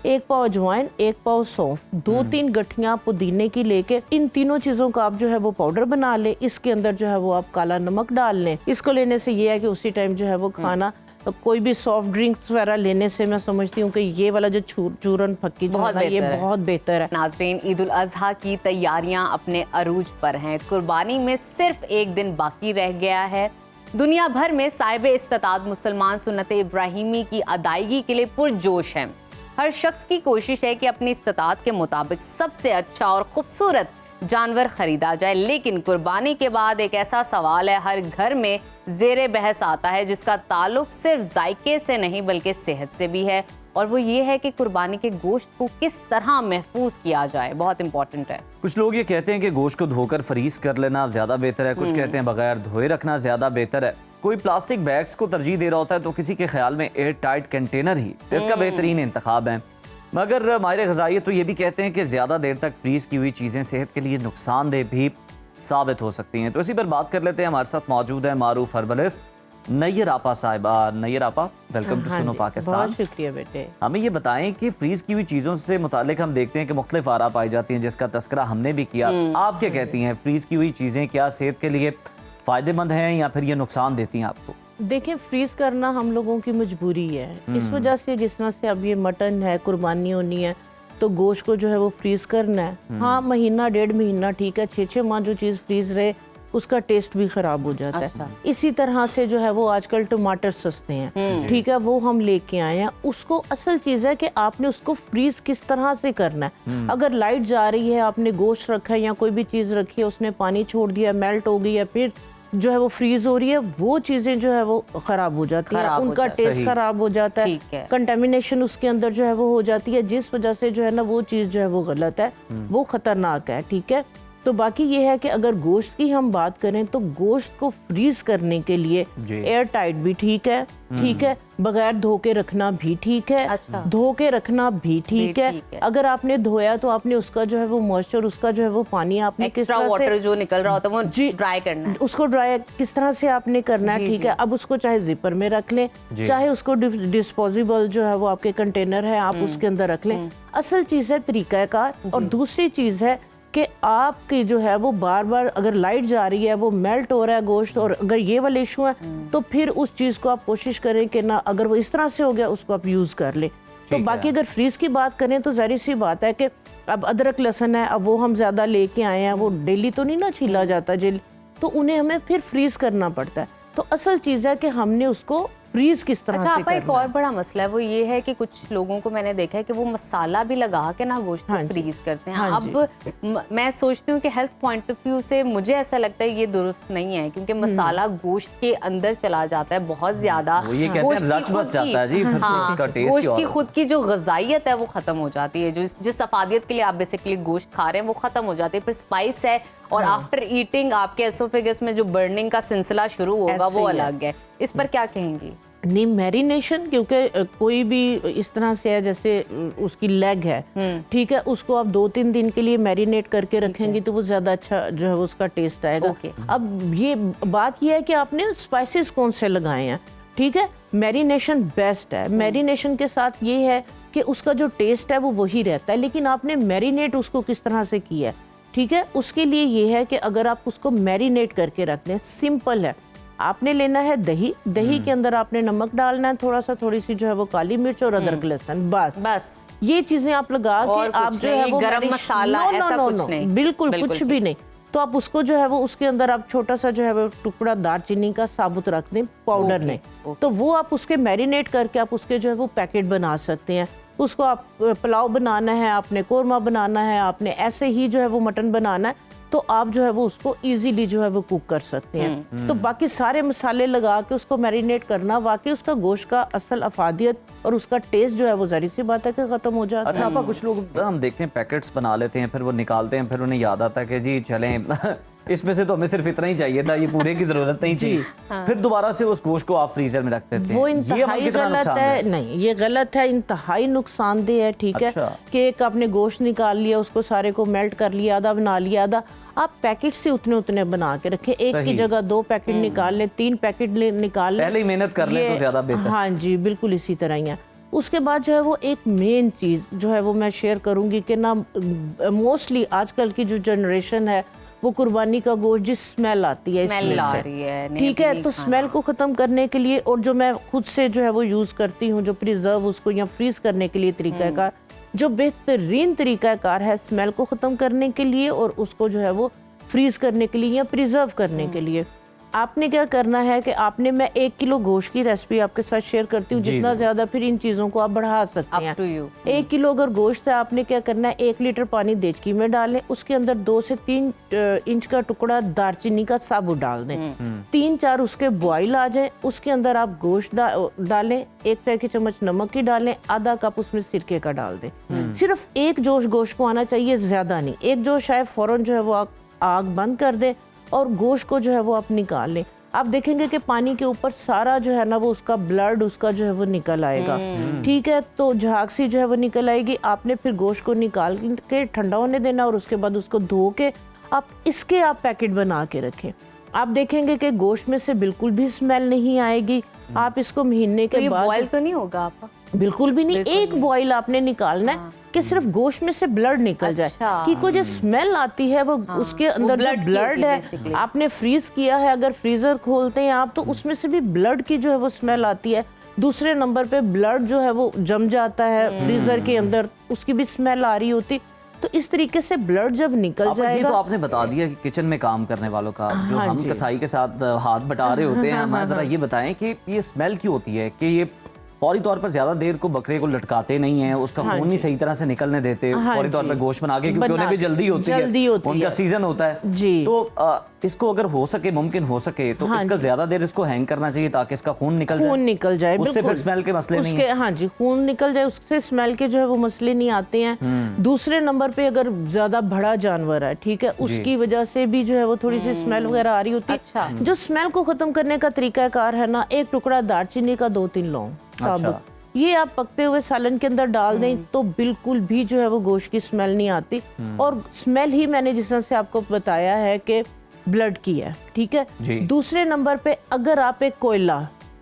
1 पाव अजवाइन, 1 पाव सौंफ, 2-3 गठियां पुदीने की लेके इन तीनों चीजों का आप जो है वो पाउडर बना ले। इसके अंदर जो है वो आप काला नमक डाल लें। इसको लेने से ये है कि उसी टाइम जो है वो खाना, तो कोई भी सॉफ्ट ड्रिंक्स वगैरह लेने से मैं समझती हूँ कि ये वाला जो चूरन फक्की जो है ना, ये बहुत बेहतर है। नाज़रीन, ईद उल अज़हा की तैयारियां अपने अरूज पर हैं। कुर्बानी में सिर्फ 1 दिन बाकी रह गया है। दुनिया भर में साहिब इस्तिताअत मुसलमान सुन्नत इब्राहिमी की अदायगी के लिए पुरजोश हैं। हर शख्स की कोशिश है कि अपनी इस्तिताअत के मुताबिक सबसे अच्छा और खूबसूरत जानवर खरीदा जाए। लेकिन कुर्बानी के बाद एक ऐसा सवाल है हर घर में ज़ेरे बहस आता है, जिसका ताल्लुक सिर्फ जायके से नहीं बल्कि सेहत से भी है, और वो ये है कि कुर्बानी के गोश्त को किस तरह महफूज किया जाए। बहुत इंपॉर्टेंट है। कुछ लोग ये कहते हैं कि गोश्त को धोकर फ्रीज कर लेना ज्यादा बेहतर है, कुछ कहते हैं बगैर धोए रखना ज्यादा बेहतर है, कोई प्लास्टिक बैग्स को तरजीह दे रहा होता है, तो किसी के ख्याल में एयर टाइट कंटेनर ही इसका बेहतरीन इंतखाब है। मगर माहिर ग़िज़ाई तो ये भी कहते हैं कि ज़्यादा देर तक फ्रीज़ की हुई चीज़ें सेहत के लिए नुकसानदेह भी साबित हो सकती हैं। तो इसी पर बात कर लेते हैं। हमारे साथ मौजूद है मारूफ हर्बलिस्ट नैयर आपा साहिबा। नैयर आपा, वेलकम टू सुनो पाकिस्तान। बहुत शुक्रिया बेटे। हमें ये बताएं कि फ्रीज़ की हुई चीज़ों से मुतालिक हम देखते हैं कि मुख्तलिफ आरा पाई जाती हैं, जिसका तस्करा हमने भी किया। आप क्या कहती हैं, फ्रीज़ की हुई चीज़ें क्या सेहत के लिए फ़ायदेमंद हैं या फिर ये नुकसान देती हैं आपको? देखें, फ्रीज करना हम लोगों की मजबूरी है। इस वजह से जिस तरह से अब ये मटन है, कुर्बानी होनी है, तो गोश्त को जो है वो फ्रीज करना है। हाँ, महीना 1.5 महीना ठीक है, 6-6 माह जो चीज़ फ्रीज रहे उसका टेस्ट भी खराब हो जाता है। इसी तरह से जो है वो आजकल टमाटर सस्ते हैं, ठीक है, वो हम लेके आए हैं। उसको असल चीज़ है कि आपने उसको फ्रीज किस तरह से करना है। अगर लाइट जा रही है, आपने गोश्त रखा है या कोई भी चीज़ रखी है, उसने पानी छोड़ दिया, मेल्ट हो गई है, फिर जो है वो फ्रीज हो रही है, वो चीजें जो है वो खराब हो जाती है, उनका टेस्ट खराब हो जाता है, कंटेमिनेशन उसके अंदर जो है वो हो जाती है, जिस वजह से जो है ना वो चीज जो है वो गलत है, वो खतरनाक है। ठीक है, तो बाकी ये है कि अगर गोश्त की हम बात करें तो गोश्त को फ्रीज करने के लिए एयर टाइट भी ठीक है, ठीक है, बगैर धो के रखना भी ठीक है, धो के रखना भी ठीक है। अगर आपने धोया तो आपने उसका जो है वो मॉइस्चर, उसका जो है वो पानी आपने किस तरह वाटर जो निकल रहा होता है वो ड्राई करना है, उसको ड्राई किस तरह से आपने करना है। ठीक है, अब उसको चाहे जिपर में रख लें, चाहे उसको डिस्पोजेबल जो है वो आपके कंटेनर है आप उसके अंदर रख लें। असल चीज है तरीकाकार, और दूसरी चीज है कि आपकी जो है वो बार बार अगर लाइट जा रही है, वो मेल्ट हो रहा है गोश्त, और अगर ये वाले इशू है तो फिर उस चीज़ को आप कोशिश करें कि ना, अगर वो इस तरह से हो गया उसको आप यूज़ कर लें। तो बाकी अगर फ्रीज की बात करें तो जाहिर सी बात है कि अब अदरक लहसुन है, अब वो हम ज़्यादा लेके आए हैं, वो डेली तो नहीं ना छीला जाता जेल, तो उन्हें हमें फिर फ्रीज करना पड़ता है। तो असल चीज़ है कि हमने उसको फ्रीज किस तरह से करना है। एक और बड़ा मसला है वो ये है कि कुछ लोगों को मैंने देखा है कि वो मसाला भी लगा के ना गोश्त को फ्रीज करते हैं। अब मैं सोचती हूँ कि हेल्थ पॉइंट ऑफ व्यू से मुझे ऐसा लगता है ये दुरुस्त नहीं है, क्योंकि मसाला गोश्त के अंदर चला जाता है बहुत ज्यादा, गोश्त की खुद की जो ग़िज़ाइयत है वो खत्म हो जाती है, जिस अफादियत के लिए आप बेसिकली गोश्त खा रहे हैं वो खत्म हो जाती है। फिर स्पाइस है, और आफ्टर ईटिंग आपके एसोफेगस में जो बर्निंग का सिलसिला शुरू होगा वो अलग है। इस पर क्या कहेंगी? नहीं, मैरिनेशन, क्योंकि कोई भी इस तरह से है, जैसे उसकी लेग है, ठीक है, उसको आप 2-3 दिन के लिए मैरिनेट करके रखेंगे तो वो ज्यादा अच्छा जो है उसका टेस्ट आएगा। अब ये बात ये है कि आपने स्पाइसेस कौन से लगाए हैं। ठीक है, मैरिनेशन बेस्ट है। मैरिनेशन के साथ ये है कि उसका जो टेस्ट है वो वही रहता है, लेकिन आपने मैरिनेट उसको किस तरह से किया है। ठीक है, उसके लिए ये है कि अगर आप उसको मैरिनेट करके रख दें, सिंपल है। आपने लेना है दही, दही के अंदर आपने नमक डालना है, थोड़ा सा, थोड़ी सी जो है वो काली मिर्च और अदरक लहसुन, बस ये चीजें आप लगा के आप जो है वो गरम मसाला ऐसा कुछ नहीं, बिल्कुल कुछ भी नहीं, तो आप उसको जो है वो उसके अंदर आप छोटा सा जो है वो टुकड़ा दालचीनी का साबुत रख दें, पाउडर नहीं, तो वो आप उसके मैरिनेट करके आप उसके जो है वो पैकेट बना सकते हैं। उसको आप पुलाव बनाना है, आपने कोरमा बनाना है, आपने ऐसे ही जो है वो मटन बनाना है, तो आप जो है वो उसको इजीली जो है वो कुक कर सकते हैं। तो बाकी सारे मसाले लगा के उसको मैरिनेट करना, वाकई उसका गोश्त का असल अफादियत और उसका टेस्ट जो है वो जाहिर सी बात है कि खत्म हो जाता है। अच्छा आपा, कुछ लोग हम देखते हैं पैकेट्स बना लेते हैं, फिर वो निकालते हैं, फिर उन्हें याद आता है कि जी चलें इसमें से तो हमें सिर्फ इतना ही चाहिए था, ये पूरे की जरूरत नहीं थी। फिर दोबारा से उस गोश्त को आप फ्रीजर में रखते थे, वो इंतहाई गलत है। नहीं, ये गलत है, इंतहाई नुकसानदेह है। ठीक है, कि एक आपने गोश्त निकाल लिया, उसको सारे को मेल्ट कर लिया, आधा बना लिया, आधा आप पैकेट से उतने उतने बना के रखें, एक की जगह 2 पैकेट निकाल लें, 3 पैकेट निकाल लें, पहले ही मेहनत कर लें तो ज्यादा बेहतर। हाँ जी, बिल्कुल इसी तरह ही है। उसके बाद जो है वो एक मेन चीज़ जो है वो मैं शेयर करूंगी कि ना मोस्टली आजकल की जो जनरेशन है वो कुर्बानी का गोश्त जिस स्मेल आती है स्मेल इसमें आ से, रही है, ठीक है, तो स्मेल को ख़त्म करने के लिए और जो मैं खुद से जो है वो यूज़ करती हूँ, जो प्रिजर्व उसको या फ्रीज करने के लिए तरीक़ाकार, जो बेहतरीन तरीक़ाकार है स्मेल को ख़त्म करने के लिए और उसको जो है वो फ्रीज करने के लिए या प्रिजर्व करने के लिए, आपने क्या करना है कि आपने, मैं 1 किलो गोश्त की रेसिपी आपके साथ शेयर करती हूँ, जितना ज़्यादा फिर इन चीज़ों को आप बढ़ा सकते हैं। 1 किलो अगर गोश्त है, आपने क्या करना है, 1 लीटर पानी देचकी में डालें, उसके अंदर 2 से 3 इंच का टुकड़ा दालचीनी का साबुत डाल दें, 3-4 उसके बॉयल आ जाए, उसके अंदर आप गोश्त डालें, 1 चाय की चम्मच नमक की डालें, आधा कप उसमें सिरके का डाल दें। सिर्फ एक जोश गोश्त को आना चाहिए, ज़्यादा नहीं। एक जोश आए फौरन जो है वो आग बंद कर दें और गोश्त को जो है वो आप निकाल लें। आप देखेंगे कि पानी के ऊपर सारा जो है ना वो उसका ब्लड उसका जो है वो निकल आएगा, ठीक है, तो झाग सी जो है वो निकल आएगी। आपने फिर गोश्त को निकाल के ठंडा होने देना और उसके बाद उसको धो के आप पैकेट बना के रखें। आप देखेंगे कि गोश्त में से बिल्कुल भी स्मेल नहीं आएगी। आप इसको महीने के बाद, बॉयल तो नहीं होगा आपका? बिल्कुल भी नहीं, एक बॉयल आपने निकालना है कि सिर्फ गोश्त में से ब्लड निकल जाए, कि कोई जो स्मेल आती है वो उसके अंदर जो ब्लड है आपने फ्रीज किया है, अगर फ्रीजर खोलते हैं आप तो उसमें से भी ब्लड की जो है वो स्मेल आती है। दूसरे नंबर पे ब्लड जो है वो जम जाता है फ्रीजर के अंदर, उसकी भी स्मेल आ रही होती। तो इस तरीके से ब्लड जब निकल जाएगा, ये तो आपने बता दिया कि किचन में काम करने वालों का जो हम कसाई के साथ हाथ बटा रहे होते हैं, हमें जरा ये बताएं कि ये स्मेल क्यों होती है, कि ये फौरी तौर पर ज्यादा देर को बकरे को लटकाते नहीं है, उसका खून नहीं सही तरह से निकलने देते फौरी तौर पर गोश्त बना के, क्योंकि उन्हें भी जल्दी होती है, उनका सीजन होता है जी। तो इसको अगर हो सके, मुमकिन हो सके तो इसका ज्यादा देर इसको हैंग करना चाहिए ताकि इसका खून निकल जाए, उससे फिर स्मेल के मसले नहीं है। हाँ जी, खून निकल जाए, उससे स्मेल के जो है वो मसले नहीं आते हैं। दूसरे नंबर पे अगर ज्यादा बड़ा जानवर है, ठीक है, उसकी वजह से भी जो है वो थोड़ी सी स्मेल वगैरह आ रही होती है। जो स्मेल को खत्म करने का तरीकाकार है ना, 1 टुकड़ा दालचीनी का, 2-3 लौंग साबुत, ये आप पकते हुए सालन के अंदर डाल दें तो बिल्कुल भी जो है वो गोश्त की स्मेल नहीं आती। और स्मेल ही मैंने जिस तरह से आपको बताया है कि ब्लड की है, ठीक है। दूसरे नंबर पे अगर आप एक कोयला,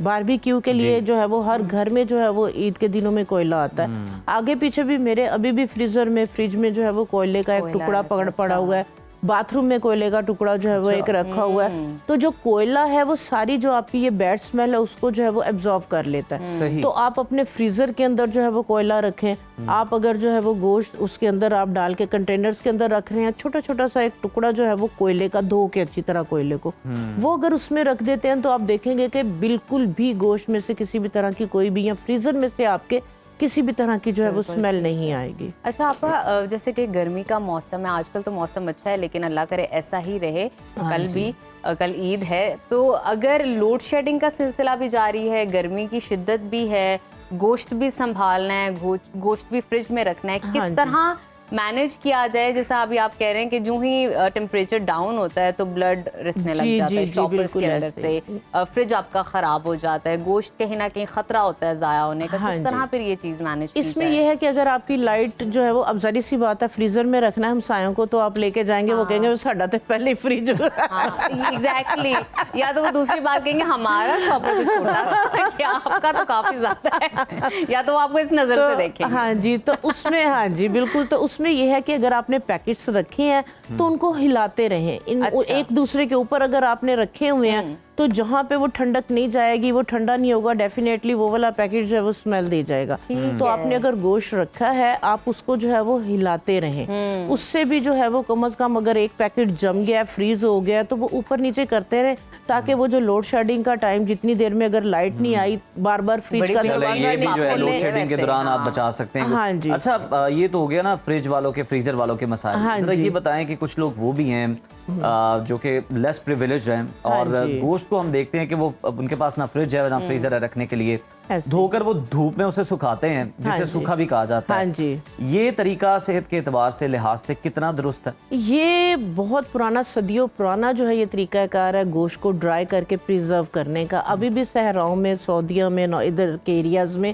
बारबेक्यू के लिए जो है वो हर घर में जो है वो ईद के दिनों में कोयला आता है, आगे पीछे भी मेरे अभी भी फ्रीजर में, फ्रिज में जो है वो कोयले का एक टुकड़ा पड़ा हुआ है, बाथरूम में कोयले का टुकड़ा जो है वो एक रखा हुआ है। तो जो कोयला है वो सारी जो आपकी ये बैड स्मेल है उसको जो है वो एब्जॉर्ब कर लेता है। तो आप अपने फ्रीजर के अंदर जो है वो कोयला रखें। आप अगर जो है वो गोश्त उसके अंदर आप डाल के कंटेनर्स के अंदर रख रहे हैं, छोटा छोटा सा एक टुकड़ा जो है वो कोयले का, धो के अच्छी तरह कोयले को, वो अगर उसमें रख देते हैं तो आप देखेंगे कि बिल्कुल भी गोश्त में से किसी भी तरह की कोई भी, या फ्रीजर में से आपके किसी भी तरह की जो है वो स्मेल नहीं आएगी। अच्छा आपका, जैसे कि गर्मी का मौसम है, आजकल तो मौसम अच्छा है लेकिन अल्लाह करे ऐसा ही रहे, कल ईद है, तो अगर लोड शेडिंग का सिलसिला भी जारी है, गर्मी की शिद्दत भी है, गोश्त भी संभालना है, गोश्त भी फ्रिज में रखना है, किस तरह मैनेज किया जाए? जैसा अभी आप कह रहे हैं कि जो ही टेम्परेचर डाउन होता है तो ब्लड रिसने लग जाता है चॉपर्स के अंदर से, फ्रिज आपका खराब हो जाता है, गोश्त कहीं ना कहीं खतरा होता है जाया होने का। किस तरह फिर ये चीज मैनेज की इसमें ये है कि अगर आपकी लाइट जो है वो, अब जारी सी बात है, फ्रीजर में रखना है हमसायों को तो आप लेके जाएंगे, वो कहेंगे साडा तो पहले ही फ्रिज एग्जैक्टली, या तो वो दूसरी बात कहेंगे हमारा शॉपर तो छोटा सा है, आपका तो काफी ज्यादा है, या तो आपको इस नजर से देखेंगे। हाँ जी, तो उसमें, हाँ जी बिल्कुल, तो उसमें यह है कि अगर आपने पैकेट्स रखे हैं तो उनको हिलाते रहें। एक दूसरे के ऊपर अगर आपने रखे हुए हैं तो जहाँ पे वो ठंडक नहीं जाएगी, वो ठंडा नहीं होगा, डेफिनेटली वो वाला पैकेट जो है वो स्मेल दे जाएगा। तो आपने अगर गोश्त रखा है, आप उसको जो है वो हिलाते रहें। उससे भी जो है वो कम से कम अगर एक पैकेट जम गया, फ्रीज हो गया, तो वो ऊपर नीचे करते रहें ताकि वो जो लोड शेडिंग का टाइम, जितनी देर में अगर लाइट नहीं आई, बार बार फ्रिज का ये भी जो है लोड शेडिंग के दौरान आप बचा सकते हैं। हाँ जी। अच्छा, ये तो हो गया ना फ्रिज वालों के, फ्रीजर वालों के मसाइल। जरा ये बताएं कि कुछ लोग वो भी हैं जो कि लेस प्रिविलेज हैं और गोश्त को हम देखते हैं कि वो उनके पास ना फ्रिज है ना फ्रीजर है रखने के लिए, धोकर वो धूप में उसे सुखाते हैं, जिसे सूखा भी कहा जाता है। हाँ जी। ये तरीका सेहत के एतबार से, लिहाज से कितना दुरुस्त है? ये बहुत पुराना, सदियों पुराना जो है ये तरीकाकार है गोश्त को ड्राई करके प्रिजर्व करने का। अभी भी सहराओं में, सऊदीया में, इधर के एरियाज में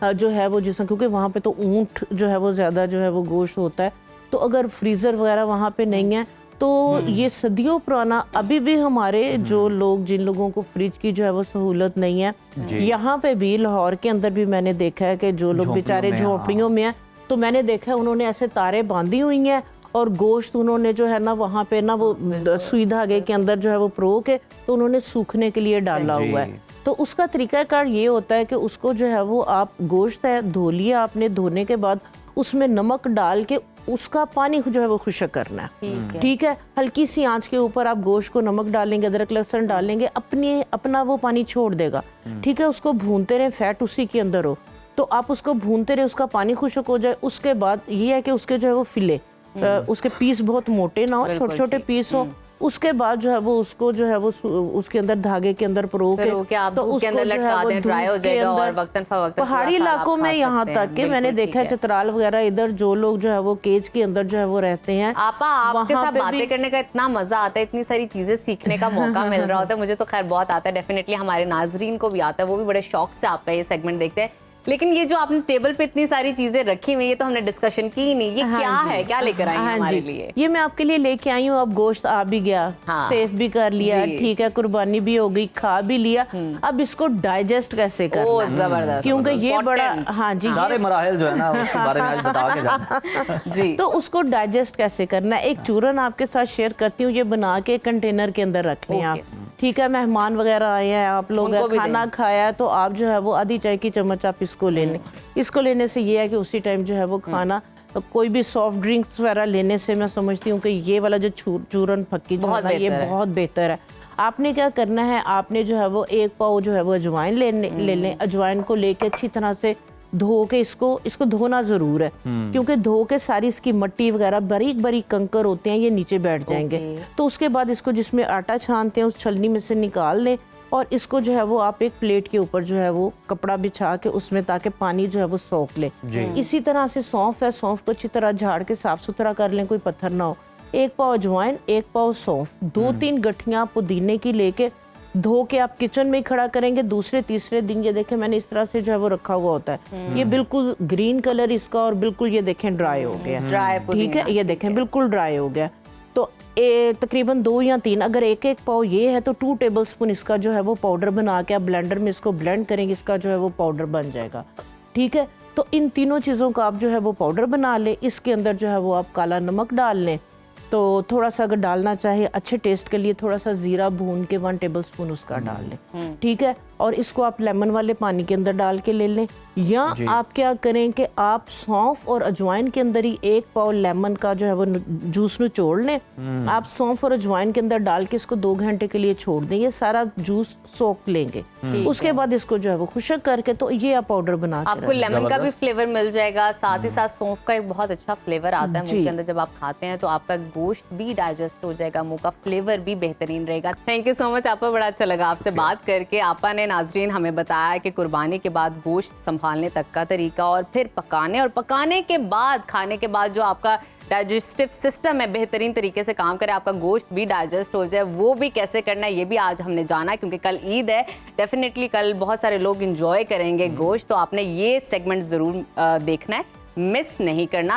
जो है वो, जिसमें क्योंकि वहाँ पे तो ऊँट जो है वो ज़्यादा जो है वो गोश्त होता है, तो अगर फ्रीज़र वगैरह वहाँ पे नहीं है तो ये सदियों पुराना, अभी भी हमारे जो लोग, जिन लोगों को फ्रिज की जो है वो सहूलत नहीं है, यहाँ पे भी लाहौर के अंदर भी मैंने देखा है कि जो लोग बेचारे झोपड़ियों में हैं, तो मैंने देखा है उन्होंने ऐसे तारे बांधी हुई हैं और गोश्त उन्होंने जो है ना वहाँ पे ना वो सुई धागे के अंदर जो है वो प्रो के तो उन्होंने सूखने के लिए डाला हुआ है। तो उसका तरीकाकार ये होता है कि उसको जो है वो आप गोश्त है धो लिया आपने, धोने के बाद उसमें नमक डाल के उसका पानी जो है वो खुशक करना है। ठीक है, हल्की सी आंच के ऊपर आप गोश्त को नमक डालेंगे, अदरक लहसुन डालेंगे, अपना वो पानी छोड़ देगा। ठीक है, उसको भूनते रहे, फैट उसी के अंदर हो, तो आप उसको भूनते रहे, उसका पानी खुशक हो जाए। उसके बाद ये है कि उसके जो है वो फिले, उसके पीस बहुत मोटे ना हो, छोटे छोटे पीस हो। उसके बाद जो है वो उसको जो है वो उसके अंदर धागे के अंदर परो के आप तो धूप के अंदर लटका दें, ड्राई हो जाएगा और वक्तन फवक्तन पहाड़ी इलाकों में यहाँ तक कि मैंने देखा है चित्राल वगैरह इधर जो लोग जो है वो केज के अंदर जो है वो रहते हैं। आपा आपके साथ बातें करने का इतना मजा आता है, इतनी सारी चीजें सीखने का मौका मिल रहा होता है, मुझे तो खैर बहुत आता है, डेफिनेटली हमारे नाजरीन को भी आता है, वो भी बड़े शौक से आपका ये सेगमेंट देखते हैं। लेकिन ये जो आपने टेबल पे इतनी सारी चीजें रखी हुई, ये तो हमने डिस्कशन की ही नहीं, ये क्या है, क्या लेकर आई हैं हमारे लिए? ये मैं आपके लिए लेके आई हूँ। अब गोश्त आ भी गया, सेफ भी कर लिया, ठीक है, कुर्बानी भी हो गई, खा भी लिया, अब इसको डाइजेस्ट कैसे करना है, जबरदस्त, क्योंकि ये बड़ा, हाँ जी, सारे मराहिल जो है ना उसके बारे में आज बता के जाना जी। तो उसको डाइजेस्ट कैसे करना है, एक चूरन आपके साथ शेयर करती हूँ। ये बना के कंटेनर के अंदर रख लें आप, ठीक है, मेहमान वगैरह आए हैं, आप लोग खाना खाया है, तो आप जो है वो आधी चाय की चम्मच आप इसको ले लें। इसको लेने से ये है कि उसी टाइम जो है वो खाना, तो कोई भी सॉफ्ट ड्रिंक्स वगैरह लेने से मैं समझती हूँ कि ये वाला जो चूरन फक्की जो है ना, ये बहुत बेहतर है। आपने क्या करना है, आपने जो है वो एक पाव जो है वो अजवाइन ले लें। अजवाइन को लेके अच्छी तरह से धो के इसको धोना जरूर है, क्योंकि धो के सारी इसकी मट्टी वगैरह बारीक बारीक कंकर होते हैं, ये नीचे बैठ जाएंगे। तो उसके बाद इसको जिसमें आटा छानते हैं उस छलनी में से निकाल लें और इसको जो है वो आप एक प्लेट के ऊपर जो है वो कपड़ा बिछा के उसमें, ताकि पानी जो है वो सोख ले। इसी तरह से सौंफ है, सौंफ को अच्छी तरह झाड़ के साफ सुथरा कर लें, कोई पत्थर ना हो। एक पाव अजवाइन, एक पाव सौंफ, 2-3 गठियां पुदीने की लेके धो के आप किचन में ही खड़ा करेंगे। दूसरे तीसरे दिन ये देखें मैंने इस तरह से जो है वो रखा हुआ होता है, ये बिल्कुल ग्रीन कलर इसका, और बिल्कुल ये देखें ड्राई हो गया, ठीक है, ये देखें बिल्कुल ड्राई हो गया। तो तकरीबन 2 या 3, अगर एक पाव ये है तो 2 टेबलस्पून इसका जो है वो पाउडर बना के आप ब्लेंडर में इसको ब्लेंड करेंगे, इसका जो है वो पाउडर बन जाएगा। ठीक है, तो इन तीनों चीज़ों का आप जो है वो पाउडर बना लें। इसके अंदर जो है वो आप काला नमक डाल लें, तो थोड़ा सा अगर डालना चाहे अच्छे टेस्ट के लिए थोड़ा सा जीरा भून के 1 टेबलस्पून उसका डाल लें, ठीक है। और इसको आप लेमन वाले पानी के अंदर डाल के ले लें, या आप क्या करें कि आप सौंफ और अजवाइन के अंदर ही 1 पाव लेमन का जो है वो जूस निचोड़ लें। आप सौंफ और अजवाइन के अंदर डाल के इसको 2 घंटे के लिए छोड़ दें, ये सारा जूस सोख लेंगे। उसके बाद इसको जो है वो खुशक करके तो ये आप पाउडर बना के आपको लेमन का भी फ्लेवर मिल जाएगा, साथ ही साथ सौंफ का एक बहुत अच्छा फ्लेवर आता है मुंह के अंदर, जब आप खाते हैं तो आपका गोश्त भी डाइजेस्ट हो जाएगा, मुंह का फ्लेवर भी बेहतरीन रहेगा। थैंक यू सो मच आपा, बड़ा अच्छा लगा आपसे बात करके। आपा ने नाजरीन हमें बताया कि कुर्बानी के बाद गोश्त संभालने तक का तरीका, और फिर पकाने, और पकाने के बाद खाने के बाद जो आपका डाइजेस्टिव सिस्टम है बेहतरीन तरीके से काम करे, आपका गोश्त भी डाइजेस्ट हो जाए, वो भी कैसे करना है ये भी आज हमने जाना, क्योंकि कल ईद है, डेफिनेटली कल बहुत सारे लोग इंजॉय करेंगे गोश्त, तो आपने ये सेगमेंट जरूर देखना है, मिस नहीं करना।